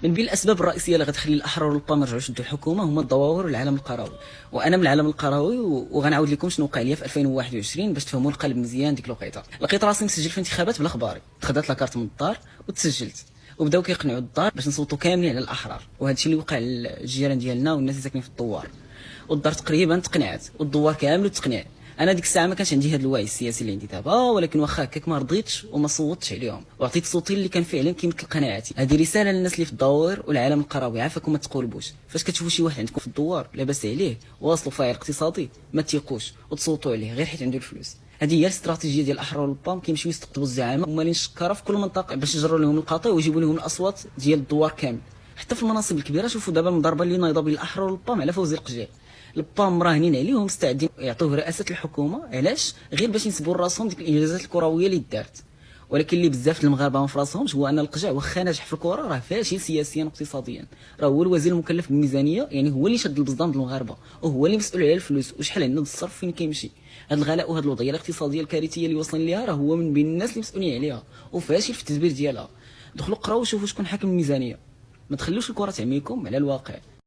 من بين الاسباب الرئيسيه اللي غتخلي الاحرار والبا ما يرجعوش يدوا الحكومه هما الظواهر والعالم القروي. وانا من العالم القروي وغنعاود لكم شنو وقع لي في 2021 باش تفهموا القلب مزيان ديك الوقيته. لقيت راسي مسجل في انتخابات بلا خباري، خدات لاكارت من الدار وتسجلت، وبداو كيقنعوا الدار باش نصوتوا كاملين على الاحرار. وهذا الشيء اللي وقع للجيران ديالنا والناس اللي ساكنين في الدوار. والدار تقريبا تقنعت والدوار كامل تقنع. انا ديك الساعه ما كانش عندي هذا الوعي السياسي اللي عندي دابا، ولكن واخا هكاك ما رضيتش وما صوتش عليهم وعطيت صوتي اللي كان فعلا كيمثل قناعاتي. هذه رساله للناس اللي في الدوار والعالم القروي، عافاكم ما تقولبوش. فاش كتشوفوا شي واحد عندكم في الدوار لاباس عليه واصلوا فاعل اقتصادي ما تيقوش وتصوتوا عليه غير حيت عنده الفلوس. هذه هي الاستراتيجيه ديال الاحرار والبام، كيمشيو يستقطبوا الزعامه ومالين شكاره في كل منطقه باش يجروا لهم القطيع ويجيبوا لهم الاصوات ديال الدوار كامل. حتى في المناصب الكبيره شوفوا دابا المضاربه اللي نايضه بين الاحرار والبام على فوزي القجيع. البام مراهنين عليه ومستعدين يعطوه رئاسه الحكومه، علاش؟ غير باش ينسبوا لراسهم ديك الانجازات الكرويه اللي دارت. ولكن اللي بزاف المغاربه ما فراسهمش هو ان القجع واخا ناجح في الكره راه فاشل سياسيا واقتصاديا. راه هو الوزير المكلف بالميزانيه، يعني هو اللي شد البزدان ديال المغاربه وهو اللي مسؤول على الفلوس وشحال عندنا الصرف فين كيمشي. هذا الغلاء وهذه الوضعيه الاقتصاديه الكارثيه اللي وصلنا ليها راه هو من بين الناس اللي مسؤولين عليها وفاشل في التدبير ديالها. دخلوا قراو وشوفوا شكون حاكم الميزانيه، ما تخلوش الكره تعميكم على الواقع.